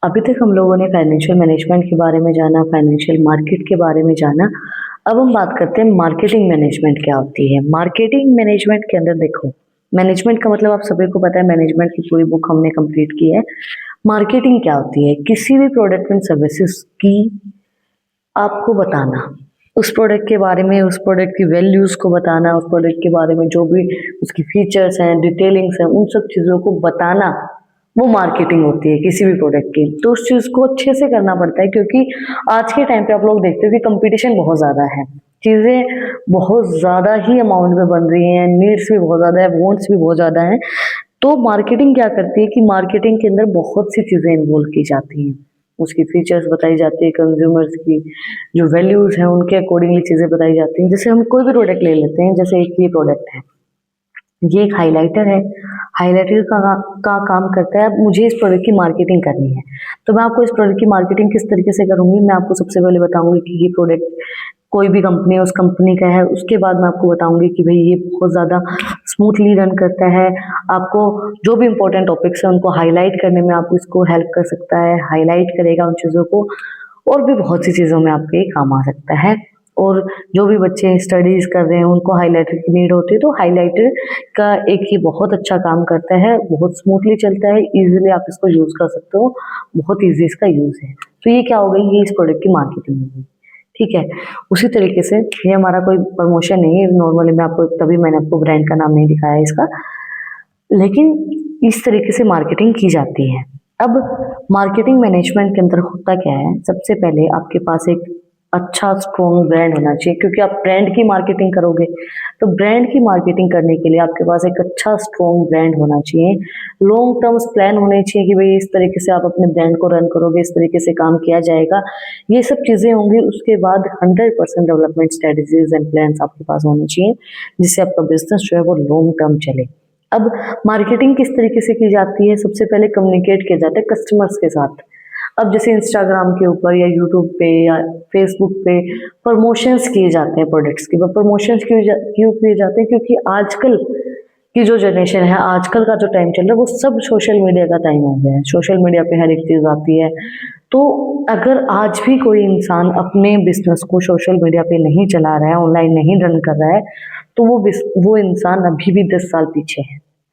अभी तक हम लोगों ने फाइनेंशियल मैनेजमेंट के बारे में जाना, फाइनेंशियल मार्केट के बारे में जाना। अब हम बात करते हैं मार्केटिंग मैनेजमेंट क्या होती है। मार्केटिंग मैनेजमेंट के अंदर देखो, मैनेजमेंट का मतलब आप सभी को पता है, मैनेजमेंट की पूरी बुक हमने कंप्लीट की है। मार्केटिंग क्या होती है? किसी भी प्रोडक्ट एंड सर्विसेज की आपको बताना, उस प्रोडक्ट के बारे में, उस प्रोडक्ट की वैल्यूज को बताना, उस प्रोडक्ट के बारे में जो भी उसकी फीचर्स हैं, डिटेलिंग्स हैं, उन सब चीज़ों को बताना, वो मार्केटिंग होती है किसी भी प्रोडक्ट की। तो उस चीज़ को अच्छे से करना पड़ता है, क्योंकि आज के टाइम पे आप लोग देखते हो कि कंपटीशन बहुत ज़्यादा है, चीज़ें बहुत ज़्यादा ही अमाउंट में बन रही हैं, नीड्स भी बहुत ज़्यादा है, वॉन्ट्स भी बहुत ज़्यादा है। तो मार्केटिंग क्या करती है कि मार्केटिंग के अंदर बहुत सी चीज़ें इन्वॉल्व की जाती हैं, उसकी फीचर्स बताई जाती है, कंज्यूमर्स की जो वैल्यूज हैं उनके अकॉर्डिंगली चीज़ें बताई जाती हैं। जैसे हम कोई भी प्रोडक्ट ले लेते हैं, जैसे एक ये प्रोडक्ट है, ये एक हाइलाइटर है। हाइलाइटर का काम करता है, अब मुझे इस प्रोडक्ट की मार्केटिंग करनी है, तो मैं आपको इस प्रोडक्ट की मार्केटिंग किस तरीके से करूंगी, मैं आपको सबसे पहले बताऊंगी कि ये प्रोडक्ट कोई भी कंपनी है, उस कंपनी का है। उसके बाद मैं आपको बताऊंगी कि भाई ये बहुत ज़्यादा स्मूथली रन करता है, आपको जो भी इंपॉर्टेंट टॉपिक्स हैं उनको हाईलाइट करने में आपको इसको हेल्प कर सकता है, हाईलाइट करेगा उन चीज़ों को, और भी बहुत सी चीज़ों में आपके ये काम आ सकता है। और जो भी बच्चे स्टडीज़ कर रहे हैं उनको हाइलाइटर की नीड होती है, तो हाइलाइटर का एक ही बहुत अच्छा काम करता है, बहुत स्मूथली चलता है, इजीली आप इसको यूज़ कर सकते हो, बहुत इजी इसका यूज़ है। तो ये क्या हो गई, ये इस प्रोडक्ट की मार्केटिंग हो गई, ठीक है। उसी तरीके से ये हमारा कोई प्रमोशन नहीं है, नॉर्मली मैं आपको, तभी मैंने आपको ब्रांड का नाम नहीं दिखाया इसका, लेकिन इस तरीके से मार्केटिंग की जाती है। अब मार्केटिंग मैनेजमेंट के अंदर होता क्या है, सबसे पहले आपके पास एक अच्छा स्ट्रॉन्ग ब्रांड होना चाहिए, क्योंकि आप ब्रांड की मार्केटिंग करोगे, तो ब्रांड की मार्केटिंग करने के लिए आपके पास एक अच्छा स्ट्रॉन्ग ब्रांड होना चाहिए। लॉन्ग टर्म्स प्लान होने चाहिए कि भाई इस तरीके से आप अपने ब्रांड को रन करोगे, इस तरीके से काम किया जाएगा, ये सब चीज़ें होंगी। उसके बाद 100% डेवलपमेंट स्ट्रेटजीज एंड प्लान्स आपके पास होने चाहिए, जिससे आपका बिजनेस जो है वो लॉन्ग टर्म चले। अब मार्केटिंग किस तरीके से की जाती है, सबसे पहले कम्युनिकेट किया जाता है कस्टमर्स के साथ। अब जैसे इंस्टाग्राम के ऊपर या यूट्यूब पे या फेसबुक पे प्रमोशंस किए जाते हैं प्रोडक्ट्स के, प्रमोशंस क्यों किए जाते हैं, क्योंकि आजकल की जो जनरेशन है, आजकल का जो टाइम चल रहा है, वो सब सोशल मीडिया का टाइम हो गया है, सोशल मीडिया पे हर एक चीज़ आती है। तो अगर आज भी कोई इंसान अपने बिजनेस को सोशल मीडिया पे नहीं चला रहा है, ऑनलाइन नहीं रन कर रहा है, तो वो इंसान अभी भी 10 साल पीछे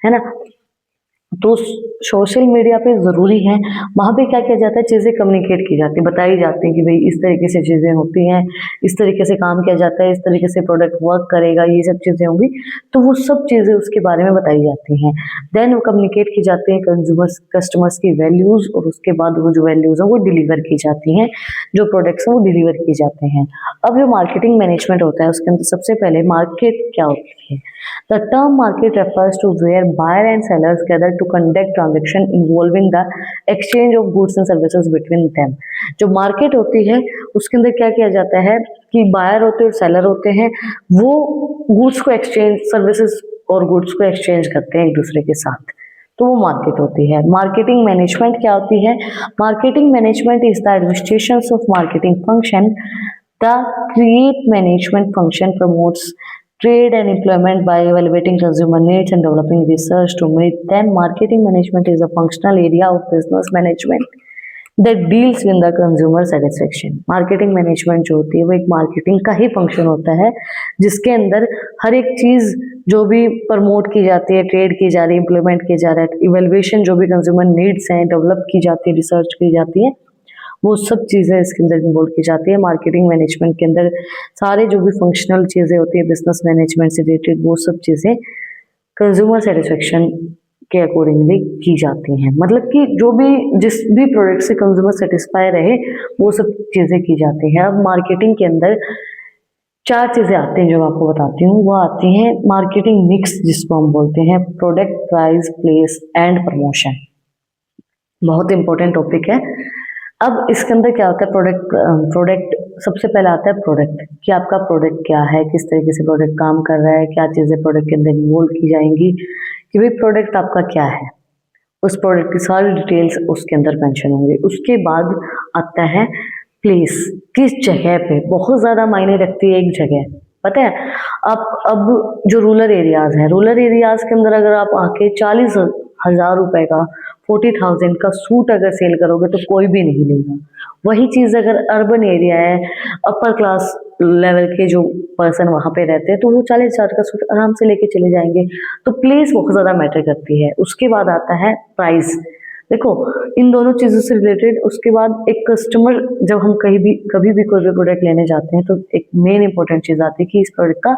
है ना। तो सोशल मीडिया पे ज़रूरी है, वहाँ पे क्या किया जाता है, चीज़ें कम्युनिकेट की जाती है, बताई जाती है कि भाई इस तरीके से चीज़ें होती हैं, इस तरीके से काम किया जाता है, इस तरीके से प्रोडक्ट वर्क करेगा, ये सब चीज़ें होंगी। तो वो सब चीज़ें उसके बारे में बताई जाती हैं। देन वो कम्युनिकेट की जाती है कस्टमर्स की वैल्यूज़, और उसके बाद वो जो वैल्यूज़ हैं वो डिलीवर की जाती हैं, जो प्रोडक्ट्स हैं वो डिलीवर किए जाते हैं। अब जो मार्केटिंग मैनेजमेंट होता है, उसके अंदर सबसे पहले मार्केट क्या होती है। The term market refers to where buyer and sellers gather to conduct transaction involving the exchange of goods and services between them। जो मार्केट होती है उसके अंदर क्या किया जाता है कि बायर होते हैं और सेलर होते हैं, वो गुड्स को एक्सचेंज, सर्विसेज और गुड्स को एक्सचेंज करते हैं एक दूसरे के साथ, तो वो मार्केट होती है। मार्केटिंग मैनेजमेंट क्या होती है, marketing management is the administration of marketing function. The create management function promotes trade and employment by evaluating consumer needs and developing research to meet them. Marketing management is a functional area of business management that deals with the consumer satisfaction। Marketing management जो होती है वो एक marketing का ही function होता है, जिसके अंदर हर एक चीज़ जो भी प्रमोट की जाती है, ट्रेड की जा रही है, इम्प्लीमेंट किया जा रहा है, इवेल्युएशन जो भी कंज्यूमर नीड्स हैं डेवलप की जाती है, रिसर्च की जाती है, वो सब चीज़ें इसके अंदर इन्वॉल्व की जाती है। मार्केटिंग मैनेजमेंट के अंदर सारे जो भी फंक्शनल चीज़ें होती है बिजनेस मैनेजमेंट से रिलेटेड, वो सब चीज़ें कंज्यूमर सेटिस्फेक्शन के अकॉर्डिंगली की जाती हैं। मतलब कि जो भी जिस भी प्रोडक्ट से कंज्यूमर सेटिस्फाई रहे, वो सब चीज़ें की जाती हैं। अब मार्केटिंग के अंदर 4 चीज़ें आती हैं जो मैं आपको बताती हूँ। वो आती हैं मार्केटिंग मिक्स, जिसको हम बोलते हैं product, price, place and promotion. बहुत इंपॉर्टेंट टॉपिक है। अब इसके अंदर क्या होता है, प्रोडक्ट सबसे पहले आता है प्रोडक्ट, कि आपका प्रोडक्ट क्या है, किस तरीके से प्रोडक्ट काम कर रहा है, क्या चीज़ें प्रोडक्ट के अंदर इन्वॉल्व की जाएंगी, कि भाई प्रोडक्ट आपका क्या है, उस प्रोडक्ट की सारी डिटेल्स उसके अंदर मेंशन होंगे। उसके बाद आता है प्लेस, किस जगह पे, बहुत ज़्यादा मायने रखती है एक जगह, पता है। अब जो रूरल एरियाज़ हैं, रूरल एरियाज़ के अंदर अगर आप आके 40,000 रुपए का 40,000 का सूट अगर सेल करोगे तो कोई भी नहीं लेगा। वही चीज़ अगर अर्बन एरिया है, अपर क्लास लेवल के जो पर्सन वहाँ पे रहते हैं तो वो 40,000 का सूट आराम से लेके चले जाएंगे। तो प्लेस बहुत ज़्यादा मैटर करती है। उसके बाद आता है प्राइस। देखो इन दोनों चीज़ों से रिलेटेड उसके बाद एक कस्टमर जब हम कभी भी कोई भी प्रोडक्ट लेने जाते हैं तो एक मेन इंपॉर्टेंट चीज़ आती है कि इस प्रोडक्ट का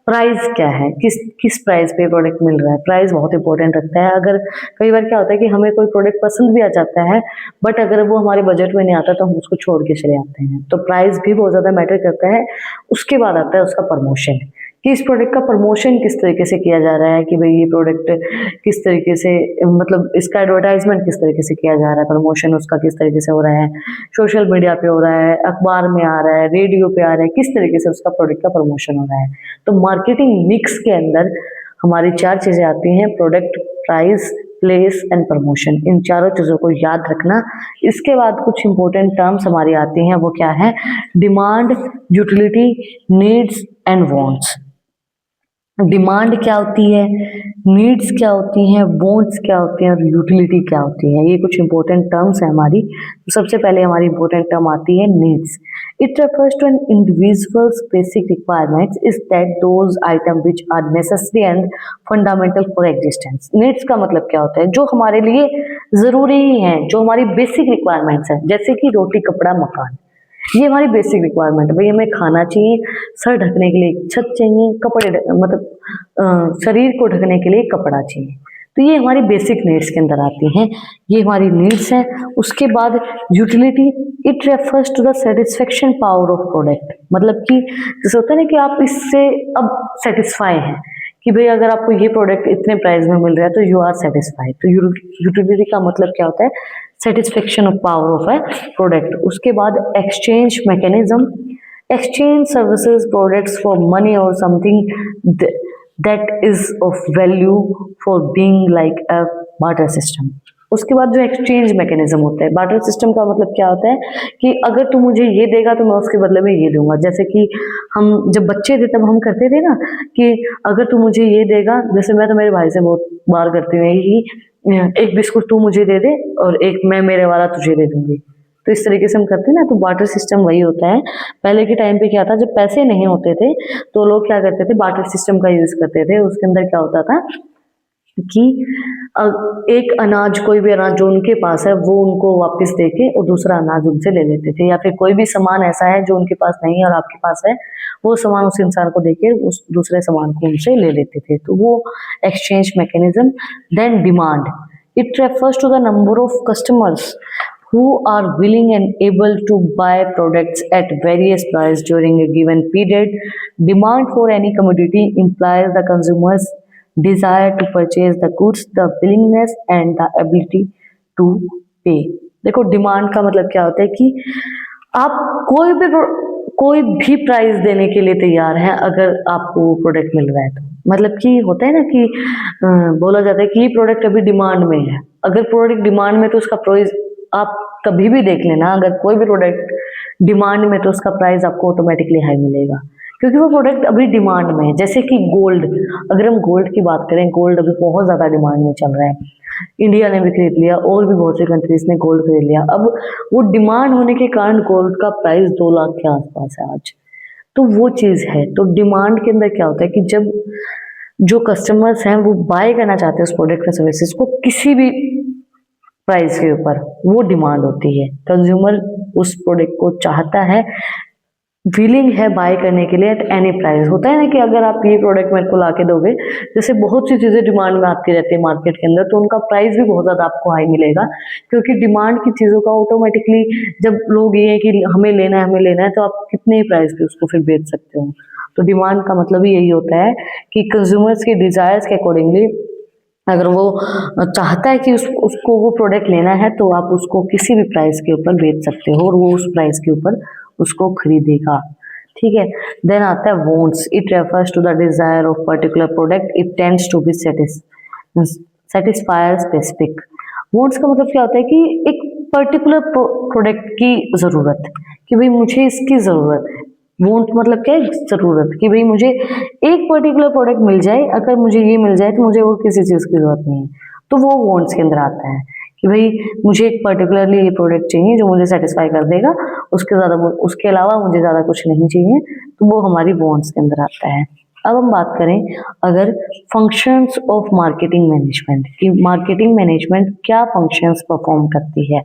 प्राइस क्या है, किस प्राइस पे प्रोडक्ट मिल रहा है। प्राइस बहुत इंपॉर्टेंट रखता है। अगर कई बार क्या होता है कि हमें कोई प्रोडक्ट पसंद भी आ जाता है बट अगर वो हमारे बजट में नहीं आता तो हम उसको छोड़ के चले आते हैं। तो प्राइस भी बहुत ज़्यादा मैटर करता है। उसके बाद आता है उसका प्रमोशन, कि इस प्रोडक्ट का प्रमोशन किस तरीके से किया जा रहा है, कि भाई ये प्रोडक्ट किस तरीके से, मतलब इसका एडवर्टाइजमेंट किस तरीके से किया जा रहा है, प्रमोशन उसका किस तरीके से हो रहा है, सोशल मीडिया पे हो रहा है, अखबार में आ रहा है, रेडियो पे आ रहा है, किस तरीके से उसका प्रोडक्ट का प्रमोशन हो रहा है। तो मार्केटिंग मिक्स के अंदर हमारी 4 चीज़ें आती हैं, product, price, place and promotion. इन चारों चीज़ों को याद रखना। इसके बाद कुछ इंपॉर्टेंट टर्म्स हमारी आती हैं, वो क्या है, demand, utility, needs and wants. Demand क्या होती है, नीड्स क्या होती हैं, वांट्स क्या होती हैं और यूटिलिटी क्या होती है। ये कुछ इंपॉर्टेंट टर्म्स है हमारी। तो सबसे पहले हमारी इंपॉर्टेंट टर्म आती है needs. It refers to an individual's basic requirements is that those item which are necessary and fundamental for existence. Needs का मतलब क्या होता है, जो हमारे लिए जरूरी हैं, जो हमारी बेसिक रिक्वायरमेंट्स हैं, जैसे कि रोटी, कपड़ा, मकान। ये हमारी बेसिक रिक्वायरमेंट है। भाई हमें खाना चाहिए, सर ढकने के लिए एक छत चाहिए, मतलब शरीर को ढकने के लिए कपड़ा चाहिए। तो ये हमारी बेसिक नीड्स के अंदर आती हैं। ये हमारी नीड्स हैं। उसके बाद utility, it refers to the satisfaction power of product. मतलब कि जैसे होता है ना कि आप इससे अब सेटिस्फाई हैं कि भाई अगर आपको ये प्रोडक्ट इतने प्राइस में मिल रहा है तो यू आर सेटिस्फाइड। तो यूटिलिटी का मतलब क्या होता है, satisfaction of power of a product. उसके बाद exchange mechanism, exchange services products for money और something that is of value for being like a barter system. उसके बाद जो एक्सचेंज मैकेनिज्म होता है, बार्टर सिस्टम का मतलब क्या होता है कि अगर तू मुझे ये देगा तो मैं उसके बदले में ये दूंगा। जैसे कि हम जब बच्चे थे तब हम करते थे ना कि अगर तू मुझे ये देगा, जैसे मैं तो मेरे भाई से बहुत बार करती हूँ कि एक बिस्कुट तू मुझे दे दे और एक मैं मेरे वाला तुझे दे दूंगी। तो इस तरीके से हम करते हैं ना। तो बार्टर सिस्टम वही होता है। पहले के टाइम पे क्या था, जब पैसे नहीं होते थे तो लोग क्या करते थे, बार्टर सिस्टम का यूज करते थे। उसके अंदर क्या होता था कि एक अनाज, कोई भी अनाज जो उनके पास है वो उनको वापस देके और दूसरा अनाज उनसे ले लेते थे, या फिर कोई भी सामान ऐसा है जो उनके पास नहीं है और आपके पास है, वो सामान उस इंसान को देके उस दूसरे सामान को उनसे ले लेते थे। तो वो exchange mechanism. Then demand, it refers to the number of customers who are willing and able to buy products at various price during a given period. Demand for any commodity implies the consumer's desire to purchase the goods, the willingness and the ability to pay. देखो demand का मतलब क्या होता है कि आप कोई भी प्राइस देने के लिए तैयार हैं अगर आपको वो प्रोडक्ट मिल रहा है तो। मतलब कि होता है ना कि बोला जाता है कि ये प्रोडक्ट अभी डिमांड में है। अगर प्रोडक्ट डिमांड में तो उसका प्राइस आप कभी भी देख लेना, अगर कोई भी प्रोडक्ट डिमांड में तो उसका प्राइस आपको ऑटोमेटिकली हाई मिलेगा, क्योंकि वो प्रोडक्ट अभी डिमांड में है। जैसे कि गोल्ड, अगर हम गोल्ड की बात करें, गोल्ड अभी बहुत ज़्यादा डिमांड में चल रहा है। इंडिया ने भी खरीद लिया और भी बहुत सी कंट्रीज ने गोल्ड खरीद लिया। अब वो डिमांड होने के कारण गोल्ड का प्राइस 2 लाख के आसपास है आज। तो वो चीज़ है। तो डिमांड के अंदर क्या होता है कि जब जो कस्टमर्स हैं वो बाय करना चाहते हैं उस प्रोडक्ट या सर्विसेज को किसी भी प्राइस के ऊपर, वो डिमांड होती है। कंज्यूमर उस प्रोडक्ट को चाहता है, विलिंग है बाय करने के लिए एट एनी प्राइस। होता है ना कि अगर आप ये प्रोडक्ट मेरे को ला के दोगे, जैसे बहुत सी चीज़ें डिमांड में आती रहती है मार्केट के अंदर, तो उनका प्राइस भी बहुत ज़्यादा आपको हाई मिलेगा, क्योंकि डिमांड की चीज़ों का ऑटोमेटिकली जब लोग ये कि हमें लेना है तो आप कितने ही प्राइस पे उसको फिर बेच सकते हो। तो डिमांड का मतलब ही यही होता है कि कंज्यूमर्स के डिजायर्स के अकॉर्डिंगली अगर वो चाहता है कि उसको वो प्रोडक्ट लेना है तो आप उसको किसी भी प्राइस के ऊपर बेच सकते हो और वो उस प्राइस के ऊपर उसको खरीदेगा। ठीक है। देन आता है wants, it refers to the desire of particular product, it tends to be satisfier specific. Wants का मतलब क्या होता है कि एक पर्टिकुलर प्रोडक्ट की जरूरत, कि भाई मुझे इसकी जरूरत है। वॉन्ट मतलब क्या है, जरूरत, कि भाई मुझे एक पर्टिकुलर प्रोडक्ट मिल जाए, अगर मुझे ये मिल जाए तो मुझे और किसी चीज की जरूरत नहीं है। तो वो वॉन्ट्स के अंदर आता है कि भाई मुझे एक पर्टिकुलरली ये प्रोडक्ट चाहिए जो मुझे सेटिस्फाई कर देगा, उसके अलावा मुझे ज़्यादा कुछ नहीं चाहिए, तो वो हमारी वांट्स के अंदर आता है। अब हम बात करें अगर फंक्शंस ऑफ मार्केटिंग मैनेजमेंट कि मार्केटिंग मैनेजमेंट क्या फंक्शंस परफॉर्म करती है,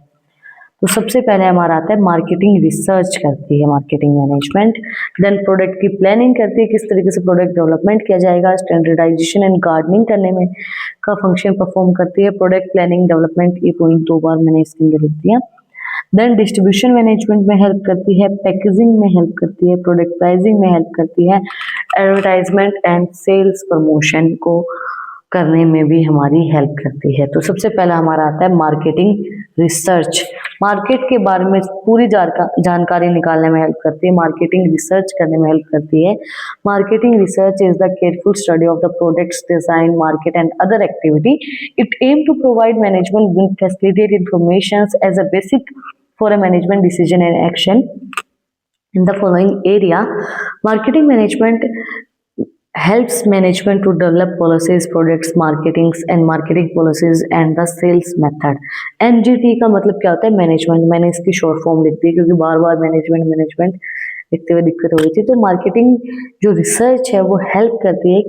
तो सबसे पहले हमारा आता है मार्केटिंग रिसर्च करती है मार्केटिंग मैनेजमेंट। देन प्रोडक्ट की प्लानिंग करती है, किस तरीके से प्रोडक्ट डेवलपमेंट किया जाएगा। स्टैंडर्डाइजेशन एंड गार्डनिंग करने में का फंक्शन परफॉर्म करती है। प्रोडक्ट प्लानिंग डेवलपमेंट, ये पॉइंट 2 बार मैंने इसके अंदर लिख दिया। देन डिस्ट्रीब्यूशन मैनेजमेंट में हेल्प करती है, पैकेजिंग में हेल्प करती है, प्रोडक्ट प्राइसिंग में हेल्प करती है, एडवर्टाइजमेंट एंड सेल्स प्रमोशन को करने में भी हमारी हेल्प करती है। तो सबसे पहला हमारा आता है मार्केटिंग रिसर्च, मार्केट के बारे में पूरी जानकारी निकालने में हेल्प करती है, मार्केटिंग रिसर्च करने में हेल्प करती है। Marketing research is the careful study of the products design, market and other activity. It aim to provide management with facilitate information as a basic for a management decision and action in the following area. Marketing management helps management to develop policies, products, marketings and marketing policies and the sales method. MGT का मतलब क्या होता है? Management. मैंने इसकी short form लिख दी क्योंकि बार बार management लिखते हुए दिक्कत हो रही थी। तो मार्केटिंग जो रिसर्च है वो हेल्प करती है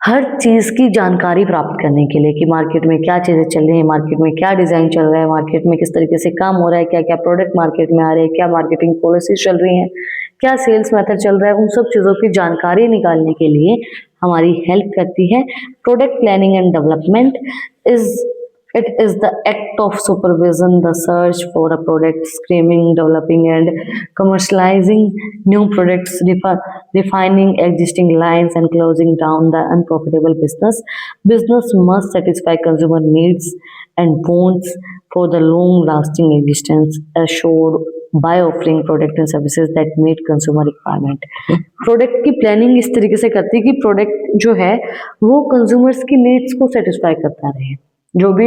हर चीज़ की जानकारी प्राप्त करने के लिए कि मार्केट में क्या चीज़ें चल रही हैं, मार्केट में क्या डिज़ाइन चल रहा है, मार्केट में किस तरीके से काम हो रहा है, क्या क्या प्रोडक्ट मार्केट में आ रहे हैं, क्या मार्केटिंग पॉलिसीज चल रही हैं, क्या सेल्स मेथड चल रहा है, उन सब चीज़ों की जानकारी निकालने के लिए हमारी हेल्प करती है। Product planning and development is the act of supervision the search for a product, screening, developing and commercializing new products, refining existing lines and closing down the unprofitable business. Business must satisfy consumer needs and wants for the long lasting existence assured by offering products and services that meet consumer requirement. Product की planning इस तरीके से करती है कि product जो है वो कंज्यूमर्स की नीड्स को सेटिस्फाई करता रहे। जो भी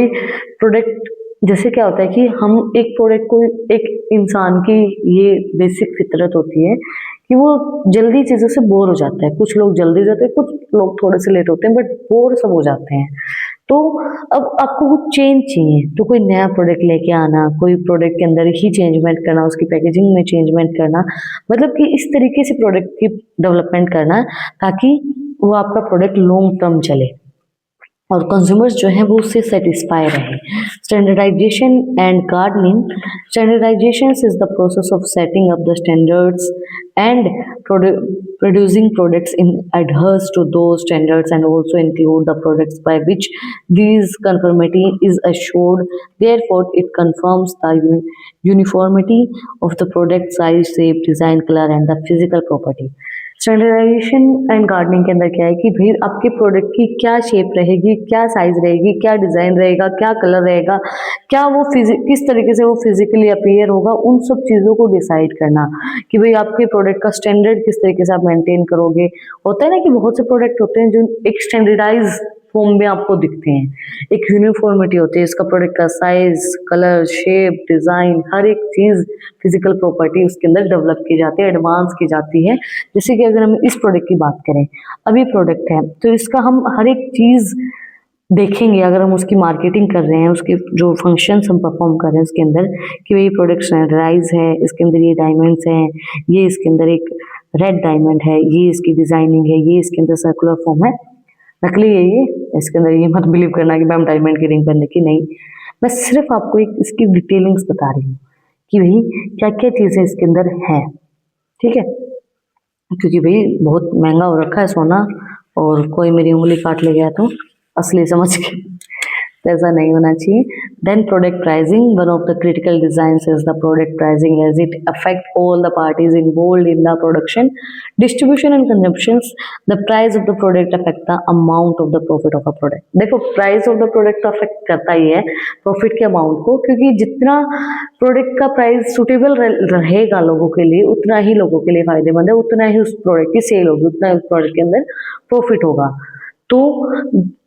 प्रोडक्ट, जैसे क्या होता है कि हम एक प्रोडक्ट को, एक इंसान की ये बेसिक फितरत होती है कि वो जल्दी चीज़ों से बोर हो जाता है। कुछ लोग जल्दी हो जाते हैं, कुछ लोग थोड़े से लेट होते हैं, बट बोर सब हो जाते हैं। तो अब आपको कुछ चेंज चाहिए, तो कोई नया प्रोडक्ट लेके आना, कोई प्रोडक्ट के अंदर ही चेंजमेंट करना, उसकी पैकेजिंग में चेंजमेंट करना, मतलब कि इस तरीके से प्रोडक्ट की डेवलपमेंट करना ताकि वो आपका प्रोडक्ट लॉन्ग टर्म चले और कंज्यूमर्स जो है वो उससे सेटिस्फाई रहे। Standardization and gardening. Standardization is the process of setting up the standards and producing products in adheres to those standards and also include the products by which these conformity is assured. Therefore, it confirms the uniformity of the product size, shape, design, color and the physical property. Standardization and gardening के अंदर क्या है कि भाई आपके product की क्या shape रहेगी, क्या साइज रहेगी, क्या डिजाइन रहेगा, क्या कलर रहेगा, क्या वो किस तरीके से वो फिजिकली अपीयर होगा, उन सब चीज़ों को डिसाइड करना कि भाई आपके प्रोडक्ट का स्टैंडर्ड किस तरीके से आप मेंटेन करोगे। होता है ना कि बहुत से प्रोडक्ट होते हैं जो एक स्टैंडर्डाइज फॉर्म में आपको दिखते हैं, एक यूनिफॉर्मिटी होती है, इसका प्रोडक्ट का साइज, कलर, शेप, डिजाइन, हर एक चीज, फिजिकल प्रॉपर्टी उसके अंदर डेवलप की जाती है, एडवांस की जाती है। जैसे कि अगर हम इस प्रोडक्ट की बात करें, अभी प्रोडक्ट है तो इसका हम हर एक चीज देखेंगे अगर हम उसकी मार्केटिंग कर रहे हैं, उसके जो फंक्शंस हम परफॉर्म कर रहे हैं उसके अंदर कि भाई प्रोडक्ट स्टैंडर्डाइज है, इसके अंदर ये डायमंड्स हैं, ये इसके अंदर एक रेड डायमंड है, ये इसकी डिजाइनिंग है, ये इसके अंदर सर्कुलर फॉर्म है, नकली है ये, इसके अंदर ये मत बिलीव करना कि मैम डायमंड की रिंग पहनने की, नहीं, मैं सिर्फ आपको एक इसकी डिटेलिंग्स बता रही हूँ कि भाई क्या क्या चीज़ें इसके अंदर हैं, ठीक है। क्योंकि भाई बहुत महंगा हो रखा है सोना और कोई मेरी उंगली काट ले गया तो असली समझ के, तो ऐसा नहीं होना चाहिए। Then product pricing, one of the critical designs is the product pricing as it affect all the parties involved in the production, distribution and consumption. The price of the product affect the amount of the profit of a product. देखो price of the product तो affect करता ही है profit के amount को, क्योंकि जितना product का प्राइस सुटेबल रहेगा लोगों के लिए उतना ही लोगों के लिए फायदेमंद है, उतना ही उस प्रोडक्ट की सेल होगी, उतना ही उस प्रोडक्ट के अंदर प्रॉफिट होगा। तो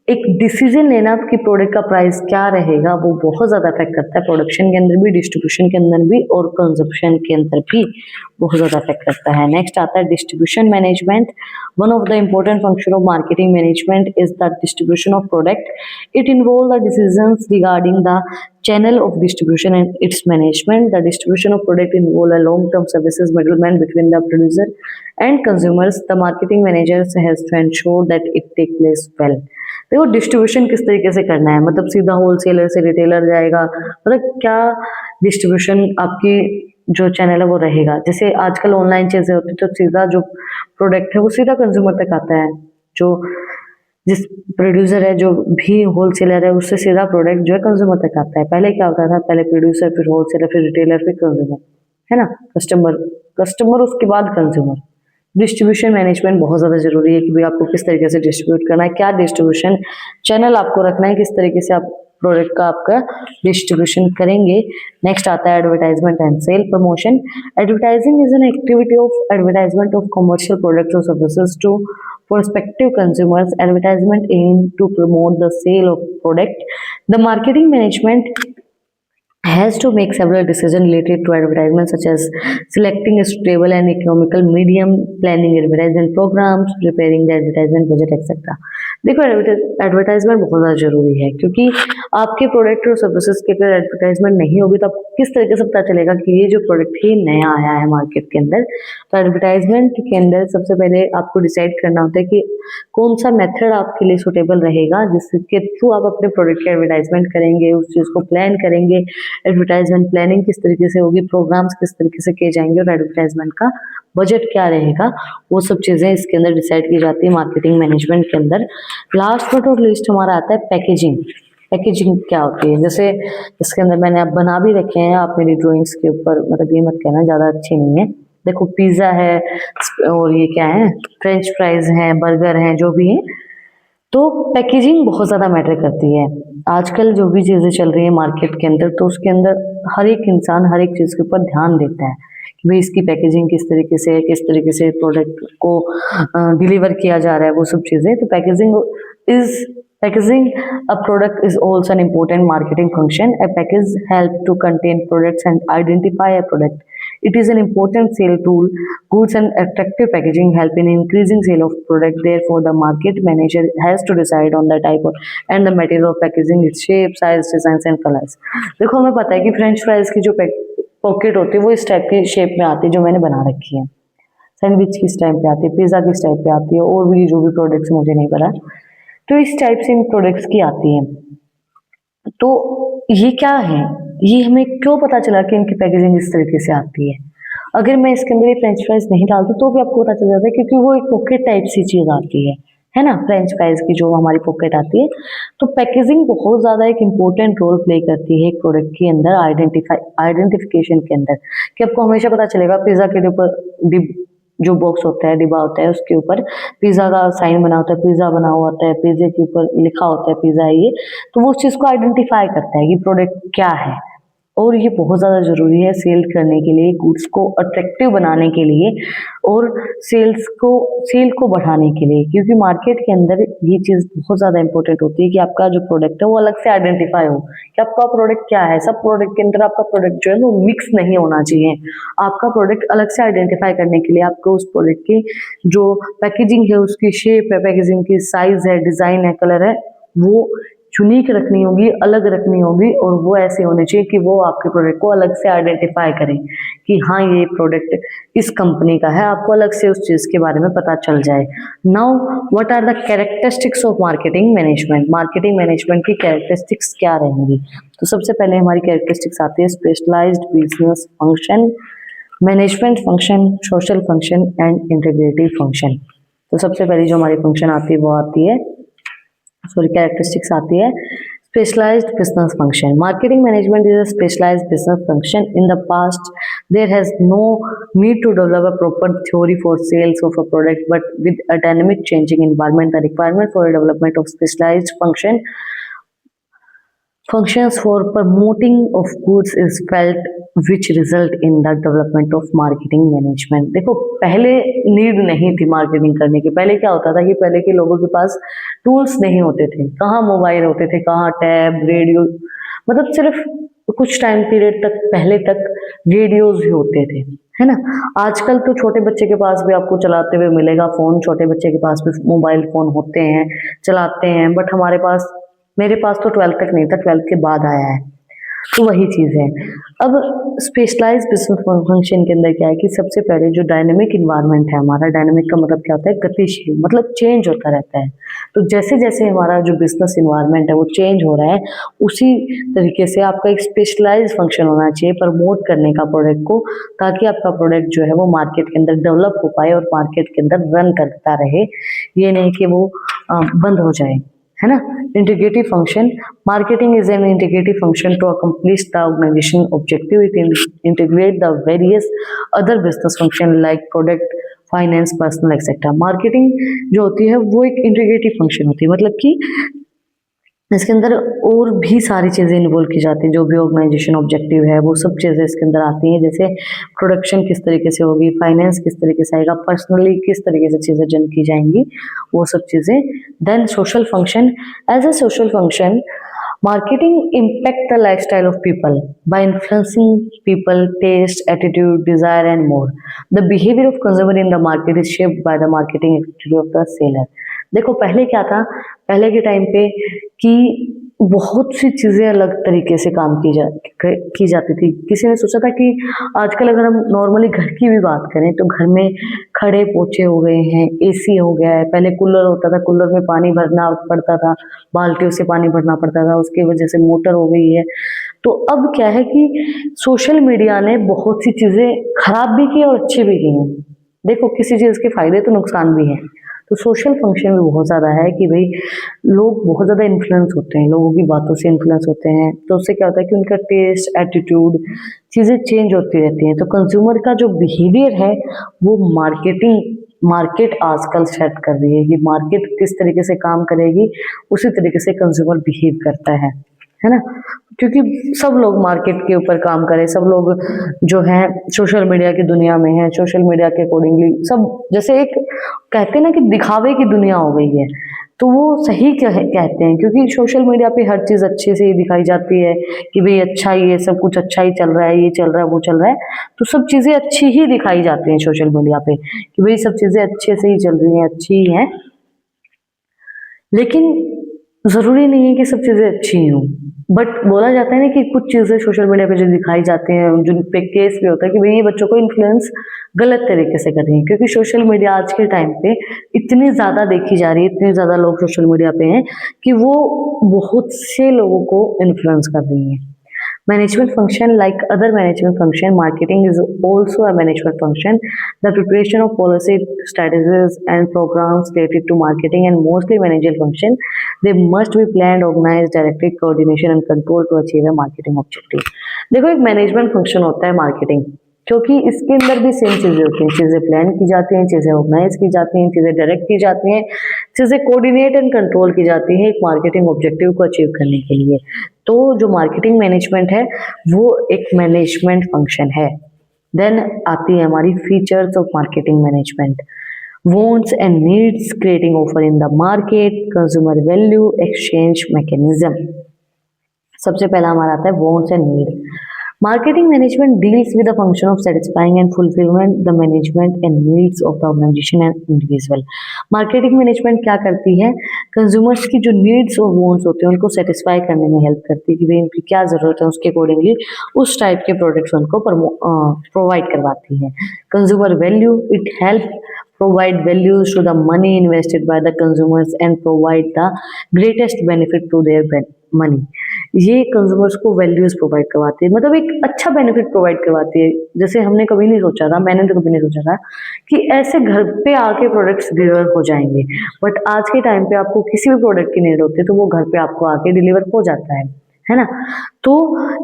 एक डिसीजन लेना कि प्रोडक्ट का प्राइस क्या रहेगा वो बहुत ज़्यादा अफेक्ट करता है, प्रोडक्शन के अंदर भी, डिस्ट्रीब्यूशन के अंदर भी और कंजप्शन के अंदर भी बहुत ज़्यादा अफेक्ट करता है। नेक्स्ट आता है distribution management. One of the important function of marketing management is the distribution of product. It involve the decisions regarding the channel of distribution and its management. The distribution of product involve a long-term services middleman between the producer and consumers. The marketing manager has to ensure that it take place well. देखो distribution किस तरीके से करना है, मतलब सीधा wholesaler से retailer जाएगा, मतलब क्या डिस्ट्रीब्यूशन आपकी जो चैनल है वो रहेगा। जैसे आजकल ऑनलाइन चीजें होती है तो सीधा जो प्रोडक्ट है वो सीधा कंज्यूमर तक आता है, जो जिस प्रोड्यूसर है जो भी होलसेलर है उससे सीधा प्रोडक्ट जो है कंज्यूमर तक आता है। पहले क्या होता था, पहले प्रोड्यूसर फिर होलसेलर फिर रिटेलर फिर कंज्यूमर, है ना, कस्टमर उसके बाद कंज्यूमर। डिस्ट्रीब्यूशन मैनेजमेंट बहुत ज़्यादा जरूरी है कि भाई आपको किस तरीके से डिस्ट्रीब्यूट करना है, क्या डिस्ट्रीब्यूशन चैनल आपको रखना है, किस तरीके से आप प्रोडक्ट का आपका डिस्ट्रीब्यूशन करेंगे। नेक्स्ट आता है advertisement and sale promotion. Advertising is an activity of advertisement of commercial products और services to prospective consumers. Advertisement aim to promote the sale of product. The marketing management has to make several decisions related to advertisement, such as selecting a suitable and economical medium, planning advertisement programs, preparing the advertisement budget, etc. देखो advertisement बहुत ज़्यादा जरूरी है, क्योंकि आपके product और services के अगर एडवर्टाइजमेंट नहीं होगी तो आपको किस तरीके से पता चलेगा कि ये जो प्रोडक्ट ही नया आया है मार्केट के अंदर। तो एडवर्टाइजमेंट के अंदर सबसे पहले आपको डिसाइड करना होता है कि कौन सा मेथड आपके लिए सुटेबल रहेगा, जिसके थ्रू आप अपने प्रोडक्ट की एडवर्टाइजमेंट करेंगे, उस चीज़ को प्लान करेंगे। एडवर्टाइजमेंट प्लानिंग किस तरीके से होगी, प्रोग्राम्स किस तरीके से किए जाएंगे और एडवर्टाइजमेंट का बजट क्या रहेगा, वो सब चीज़ें इसके अंदर डिसाइड की जाती है मार्केटिंग मैनेजमेंट के अंदर। लास्ट बट नॉट लीस्ट हमारा आता है पैकेजिंग। पैकेजिंग क्या होती है, जैसे इसके अंदर मैंने आप बना भी रखे हैं, आप मेरी ड्राइंग्स के ऊपर, मतलब ये मत कहना ज़्यादा अच्छी नहीं है। देखो पिज़्ज़ा है और ये क्या है, फ्रेंच फ्राइज हैं, बर्गर हैं, जो भी है। तो पैकेजिंग बहुत ज़्यादा मैटर करती है। आजकल जो भी चीज़ें चल रही है मार्केट के अंदर, तो उसके अंदर हर एक इंसान हर एक चीज़ के ऊपर ध्यान देता है कि भाई इसकी पैकेजिंग किस तरीके से है, किस तरीके से प्रोडक्ट को डिलीवर किया जा रहा है, वो सब चीज़ें। तो Packaging a product is also an important marketing function. A package helps to contain products and identify a product. It is an important sale tool. Goods and attractive packaging help in increasing sale of product. Therefore, the market manager has to decide on the type of and the material of packaging, its shape, size, designs and colors. देखो हमें पता है कि French fries की जो pocket होती है वो इस टाइप की शेप में आती है जो मैंने बना रखी है, सैंडविच किस टाइप पे आती है, पिज़्ज़ा किस टाइप पे आती है, और भी जो भी प्रोडक्ट्स मुझे नहीं पता, तो इस टाइप से इन प्रोडक्ट्स की आती है। तो ये क्या है, ये हमें क्यों पता चला कि इनकी पैकेजिंग इस तरीके से आती है। अगर मैं इसके अंदर ये फ्रेंच फ्राइज नहीं डालती तो भी आपको पता चल जाता है, क्योंकि वो एक पॉकेट टाइप सी चीज़ आती है ना, फ्रेंच फ्राइज की जो हमारी पॉकेट आती है। तो पैकेजिंग बहुत ज़्यादा एक इम्पोर्टेंट रोल प्ले करती है एक प्रोडक्ट के अंदर आइडेंटिफिकेशन के अंदर, कि आपको हमेशा पता चलेगा पिज़्ज़ा के ऊपर जो बॉक्स होता है, डिब्बा होता है, उसके ऊपर पिज़्ज़ा का साइन बना होता है, पिज़्ज़ा बना हुआ होता है, पिज़्ज़े के ऊपर लिखा होता है पिज़्ज़ा ये, तो वो उस चीज़ को आइडेंटिफाई करता है कि प्रोडक्ट क्या है। और ये बहुत ज़्यादा ज़रूरी है सेल करने के लिए, गुड्स को अट्रैक्टिव बनाने के लिए और सेल को बढ़ाने के लिए, क्योंकि मार्केट के अंदर ये चीज़ बहुत ज़्यादा इंपॉर्टेंट होती है कि आपका जो प्रोडक्ट है वो अलग से आइडेंटिफाई हो कि आपका प्रोडक्ट क्या है। सब प्रोडक्ट के अंदर आपका प्रोडक्ट जो है वो मिक्स नहीं होना चाहिए। आपका प्रोडक्ट अलग से आइडेंटिफाई करने के लिए आपको उस प्रोडक्ट की जो पैकेजिंग है, उसकी शेप है, पैकेजिंग की साइज है, डिज़ाइन है, कलर है, वो यूनिक रखनी होगी, अलग रखनी होगी, और वो ऐसे होने चाहिए कि वो आपके प्रोडक्ट को अलग से आइडेंटिफाई करें कि हाँ ये प्रोडक्ट इस कंपनी का है, आपको अलग से उस चीज़ के बारे में पता चल जाए। Now what are the characteristics of marketing management. Marketing management की कैरेक्टरिस्टिक्स क्या रहेंगी, तो सबसे पहले हमारी कैरेक्टरिस्टिक्स आती है specialized business function, management function, social function and integrative function. तो सबसे पहली जो हमारी फंक्शन आती है वो आती है, सॉरी कैरेक्टरिस्टिक्स आती है specialized business function. Marketing management is a specialized business function. In the past there has no need to develop a proper theory for sales of a product, but with a dynamic changing environment the requirement for development of specialized functions for promoting of goods is felt which result in the development of marketing management. देखो पहले need नहीं थी marketing करने की। पहले क्या होता था कि पहले के लोगों के पास टूल्स नहीं होते थे, कहाँ मोबाइल होते थे, कहाँ टैब, रेडियो, मतलब सिर्फ कुछ टाइम पीरियड तक पहले तक रेडियोज ही होते थे, है ना। आजकल तो छोटे बच्चे के पास भी आपको चलाते हुए मिलेगा फोन, छोटे बच्चे के पास भी मोबाइल फोन होते हैं, चलाते हैं। बट हमारे पास, मेरे पास तो 12th तक नहीं था, 12th के बाद आया है। तो वही चीज़ है। अब स्पेशलाइज्ड बिजनेस फंक्शन के अंदर क्या है कि सबसे पहले जो डायनेमिक इन्वायरमेंट है हमारा, डायनेमिक का मतलब क्या होता है, गतिशील, मतलब चेंज होता रहता है। तो जैसे जैसे हमारा जो बिजनेस इन्वायरमेंट है वो चेंज हो रहा है, उसी तरीके से आपका एक स्पेशलाइज्ड फंक्शन होना चाहिए प्रमोट करने का प्रोडक्ट को, ताकि आपका प्रोडक्ट जो है वो मार्केट के अंदर डेवलप हो पाए और मार्केट के अंदर रन करता रहे, ये नहीं कि वो बंद हो जाए, है ना। Integrative function, marketing is an integrative function to accomplish the organization objective. It integrate the various other business function like product, finance, personal etcetera. Marketing जो होती है वो एक इंटीग्रेटिव फंक्शन होती है, मतलब कि इसके अंदर और भी सारी चीज़ें इन्वॉल्व की जाती हैं, जो भी ऑर्गेनाइजेशन ऑब्जेक्टिव है वो सब चीज़ें इसके अंदर आती हैं। जैसे प्रोडक्शन किस तरीके से होगी, फाइनेंस किस तरीके से आएगा, पर्सनली किस तरीके से चीज़ें जन की जाएंगी, वो सब चीज़ें। Then social function, as a social function marketing impact the lifestyle of people by influencing people taste, attitude, desire and more. The behavior of consumer in the market is shaped by the marketing activity of the seller. देखो पहले क्या था, पहले के time पे कि बहुत सी चीज़ें अलग तरीके से काम की जाती थी। किसी ने सोचा था कि आजकल अगर हम नॉर्मली घर की भी बात करें तो घर में खड़े पोछे हो गए हैं, एसी हो गया है, पहले कूलर होता था, कूलर में पानी भरना पड़ता था, बाल्टियों से पानी भरना पड़ता था, उसकी वजह से मोटर हो गई है। तो अब क्या है कि सोशल मीडिया ने बहुत सी चीज़ें खराब भी की और अच्छी भी की हैं। देखो किसी चीज़ के फायदे तो नुकसान भी हैं। तो सोशल फंक्शन भी बहुत ज़्यादा है कि भाई लोग बहुत ज़्यादा इन्फ्लुएंस होते हैं, लोगों की बातों से इन्फ्लुएंस होते हैं। तो उससे क्या होता है कि उनका टेस्ट, एटीट्यूड, चीज़ें चेंज होती रहती हैं। तो कंज्यूमर का जो बिहेवियर है वो मार्केट आजकल सेट कर रही है कि मार्केट किस तरीके से काम करेगी, उसी तरीके से कंज्यूमर बिहेव करता है ना। क्योंकि सब लोग मार्केट के ऊपर काम करें, सब लोग जो हैं सोशल मीडिया की दुनिया में हैं, सोशल मीडिया के अकॉर्डिंगली सब, जैसे एक कहते हैं ना कि दिखावे की दुनिया हो गई है। तो वो सही कहते हैं, क्योंकि सोशल मीडिया पे हर चीज़ अच्छे से ही दिखाई जाती है कि भाई अच्छा ही है, सब कुछ अच्छा ही चल रहा है, ये चल रहा है, वो चल रहा है। तो सब चीज़ें अच्छी ही दिखाई जाती हैं सोशल मीडिया पे कि भाई सब चीज़ें अच्छे से ही चल रही हैं, अच्छी ही हैं। लेकिन ज़रूरी नहीं है कि सब चीज़ें अच्छी ही हों। बट बोला जाता है ना कि कुछ चीज़ें सोशल मीडिया पे जो दिखाई जाती हैं, जिन पे केस भी होता है कि भाई ये बच्चों को इन्फ्लुएंस गलत तरीके से कर रही है। क्योंकि सोशल मीडिया आज के टाइम पे इतनी ज़्यादा देखी जा रही है, इतने ज़्यादा लोग सोशल मीडिया पे हैं कि वो बहुत से लोगों को इन्फ्लुएंस कर रही है। Management function, like other management function, marketing is also a management function. The preparation of policy, strategies and programs related to marketing and mostly managerial function. They must be planned, organized, directed, coordination and control to achieve a marketing objective. देखो एक management function होता है marketing, क्योंकि इसके अंदर भी same चीज़ें होती हैं। चीज़ें प्लान की जाती हैं, चीज़ें ऑर्गेनाइज की जाती हैं, चीज़ें डायरेक्ट की जाती हैं, चीज़ें कोऑर्डिनेट एंड कंट्रोल की जाती हैं एक मार्केटिंग ऑब्जेक्टिव को अचीव करने के लिए। तो जो मार्केटिंग मैनेजमेंट है वो एक मैनेजमेंट फंक्शन है। देन आती है हमारी features of marketing management. wants and needs, creating offer in the market, consumer value, exchange mechanism। सबसे पहला हमारा आता है wants and need। Marketing management deals with the function of satisfying and fulfillment the management and needs of the organization and individual। Marketing management क्या करती है, consumers की जो needs और wants होते हैं उनको satisfy करने में help करती है कि भाई इनकी क्या ज़रूरत है, उसके accordingly उस टाइप के products उनको provide करवाती है। Consumer value, it help provide values to the money invested by the consumers and provide the greatest benefit to their money। ये कंज्यूमर्स को वैल्यूज प्रोवाइड करवाती है, मतलब एक अच्छा बेनिफिट प्रोवाइड करवाती है। जैसे हमने कभी नहीं सोचा था, मैंने तो कभी नहीं सोचा था कि ऐसे घर पे आके प्रोडक्ट्स डिलीवर हो जाएंगे। बट आज के टाइम पे आपको किसी भी प्रोडक्ट की नीड होती है तो वो घर पे आपको आके डिलीवर हो जाता है ना। तो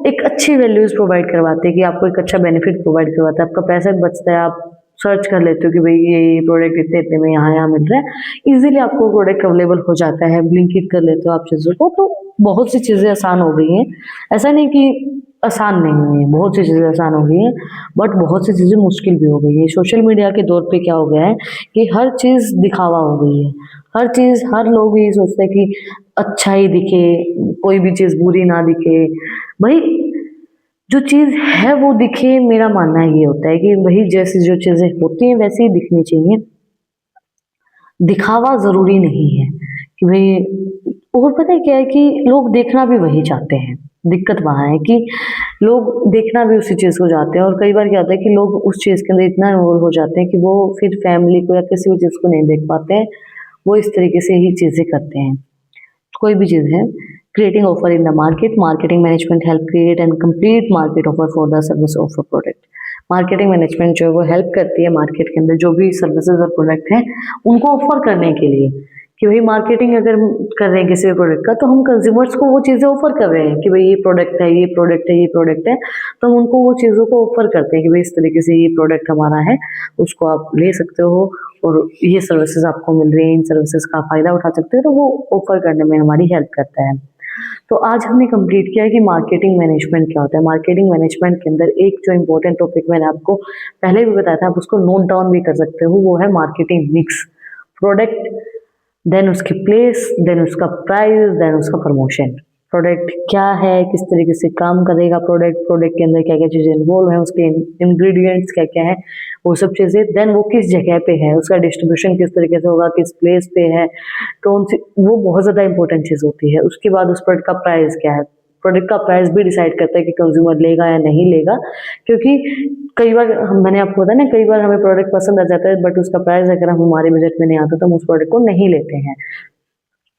एक अच्छी वैल्यूज प्रोवाइड करवाते हैं कि आपको एक अच्छा बेनिफिट प्रोवाइड करवाता है, आपका पैसा बचता है, आप सर्च कर लेते हो कि भाई ये प्रोडक्ट इतने इतने में यहाँ मिल रहा है, इजीली आपको प्रोडक्ट अवेलेबल हो जाता है, ब्लिंकिट कर लेते हो आप चीज़ों को। तो बहुत सी चीज़ें आसान हो गई हैं। ऐसा नहीं कि आसान नहीं हुई है, बहुत सी चीज़ें आसान हो गई हैं, बट बहुत सी चीज़ें मुश्किल भी हो गई है। सोशल मीडिया के दौर पे क्या हो गया है कि हर चीज़ दिखावा हो गई है। हर चीज़, हर लोग यही सोचते हैं कि अच्छा ही दिखे, कोई भी चीज़ बुरी ना दिखे। भई जो चीज़ है वो दिखे, मेरा मानना ये होता है कि वही जैसी जो चीज़ें होती हैं वैसी ही दिखनी चाहिए। दिखावा ज़रूरी नहीं है कि भई, और पता है क्या है कि लोग देखना भी वही चाहते हैं। दिक्कत वहाँ है कि लोग देखना भी उसी चीज़ को चाहते हैं, और कई बार क्या होता है कि लोग उस चीज़ के अंदर इतना इन्वॉल्व हो जाते हैं कि वो फिर फैमिली को या किसी भी चीज़ को नहीं देख पाते हैं। वो इस तरीके से ही चीज़ें करते हैं। कोई भी चीज़ है, creating offer in the market, marketing management help create and complete market offer for the service of a product. Marketing management जो है वो हेल्प करती है मार्केट के अंदर जो भी सर्विसेज और प्रोडक्ट हैं उनको ऑफर करने के लिए, कि भाई मार्केटिंग अगर हम कर रहे हैं किसी भी प्रोडक्ट का, तो हम कंज्यूमर्स को वो चीज़ें ऑफर कर रहे हैं कि भाई ये प्रोडक्ट है, ये प्रोडक्ट है, ये प्रोडक्ट है, तो हम उनको वो चीज़ों को ऑफर करते हैं कि भाई इस तरीके से ये प्रोडक्ट हमारा है, उसको आप ले सकते हो और ये सर्विसेज आपको मिल रही हैं, इन सर्विसेज का फ़ायदा उठा सकते हो, तो वो ऑफर करने में हमारी हेल्प करता है। तो आज हमने कंप्लीट किया है कि मार्केटिंग मैनेजमेंट क्या होता है। मार्केटिंग मैनेजमेंट के अंदर एक जो इम्पोर्टेंट टॉपिक मैंने आपको पहले भी बताया था, आप उसको नोट डाउन भी कर सकते हो, वो है मार्केटिंग मिक्स। प्रोडक्ट, देन उसकी प्लेस, देन उसका प्राइस, देन उसका प्रमोशन। प्रोडक्ट क्या है, किस तरीके से काम करेगा प्रोडक्ट, प्रोडक्ट के अंदर क्या क्या चीज़ें इन्वॉल्व हैं, उसके इंग्रेडिएंट्स क्या क्या है, वो सब चीज़ें, देन वो किस जगह पे है, उसका डिस्ट्रीब्यूशन किस तरीके से होगा, किस प्लेस पे है, कौन सी, वो बहुत ज़्यादा इंपॉर्टेंट चीज़ होती है। उसके बाद उस प्रोडक्ट का प्राइस क्या है, प्रोडक्ट का प्राइस भी डिसाइड करता है कि कंज्यूमर लेगा या नहीं लेगा, क्योंकि कई बार मैंने आपको बताया ना, कई बार हमें प्रोडक्ट पसंद आ जाता है बट उसका प्राइस अगर हम हमारे बजट में नहीं आता तो हम उस प्रोडक्ट को नहीं लेते हैं।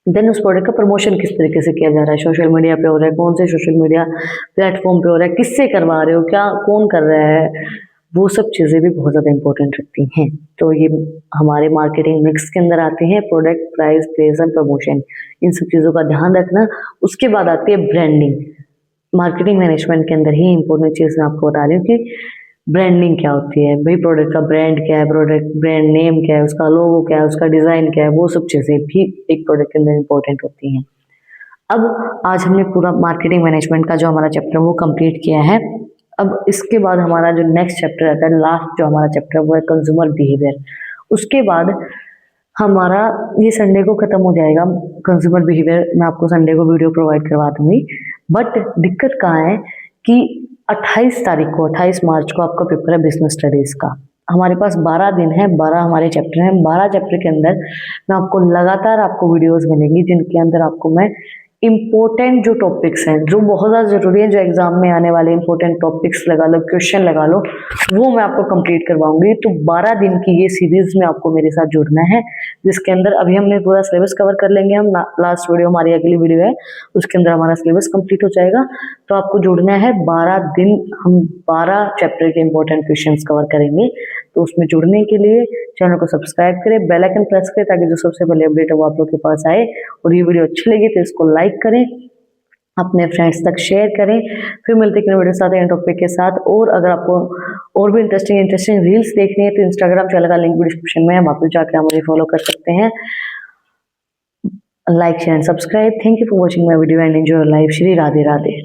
देन उस प्रोडक्ट का प्रमोशन किस तरीके से किया जा रहा है, सोशल मीडिया पे हो रहा है, कौन से सोशल मीडिया प्लेटफॉर्म पे हो रहा है, किससे करवा रहे हो, क्या कौन कर रहा है, वो सब चीज़ें भी बहुत ज़्यादा इंपॉर्टेंट रखती हैं। तो ये हमारे मार्केटिंग मिक्स के अंदर आते हैं product, price, place and promotion, इन सब चीज़ों का ध्यान रखना। उसके बाद आती है ब्रांडिंग। मार्केटिंग मैनेजमेंट के अंदर ही इंपॉर्टेंट चीज़ मैं आपको बता रही हूँ कि ब्रांडिंग क्या होती है, भाई प्रोडक्ट का ब्रांड क्या है, प्रोडक्ट ब्रांड नेम क्या है, उसका लोगो क्या है, उसका डिज़ाइन क्या है, वो सब चीज़ें भी एक प्रोडक्ट के अंदर इंपॉर्टेंट होती हैं। अब आज हमने पूरा मार्केटिंग मैनेजमेंट का जो हमारा चैप्टर वो कंप्लीट किया है। अब इसके बाद हमारा जो नेक्स्ट चैप्टर आता है, लास्ट जो हमारा चैप्टर है वो है कंज्यूमर बिहेवियर। उसके बाद हमारा ये संडे को खत्म हो जाएगा कंज्यूमर बिहेवियर, मैं आपको संडे को वीडियो प्रोवाइड करवा दूंगी। बट दिक्कत कहाँ है कि 28 तारीख को, 28 मार्च को आपका पेपर है बिजनेस स्टडीज का। हमारे पास 12 दिन है, 12 हमारे चैप्टर हैं। 12 चैप्टर के अंदर मैं आपको लगातार आपको वीडियोस मिलेंगी जिनके अंदर आपको मैं इम्पोर्टेंट जो टॉपिक्स हैं, जो बहुत ज़्यादा ज़रूरी है, जो एग्जाम में आने वाले इम्पोर्टेंट टॉपिक्स लगा लो, क्वेश्चन लगा लो, वो मैं आपको कंप्लीट करवाऊंगी। तो 12 दिन की ये सीरीज में आपको मेरे साथ जुड़ना है, जिसके अंदर अभी हमने पूरा सिलेबस कवर कर लेंगे। हम लास्ट वीडियो, हमारी अगली वीडियो है, उसके अंदर हमारा सिलेबस कंप्लीट हो जाएगा। तो आपको जुड़ना है 12 दिन, हम 12 चैप्टर के इंपॉर्टेंट क्वेश्चन कवर करेंगे। तो उसमें जुड़ने के लिए चैनल को सब्सक्राइब करें, बेल आइकन प्रेस करें ताकि जो सबसे पहले अपडेट है वो आप लोग के पास आए। और ये वीडियो अच्छी लगी तो इसको लाइक करें, अपने फ्रेंड्स तक शेयर करें। फिर मिलते हैं वीडियो साथ एंड टॉपिक के साथ। और अगर आपको और भी इंटरेस्टिंग रील्स देखनी है तो इंस्टाग्राम चैनल का लिंक भी डिस्क्रिप्शन में है, वहाँ पर जाकर आप मुझे फॉलो कर सकते हैं। Like share and subscribe. Thank you for watching my video and enjoy your life. Shri Radhe Radhe.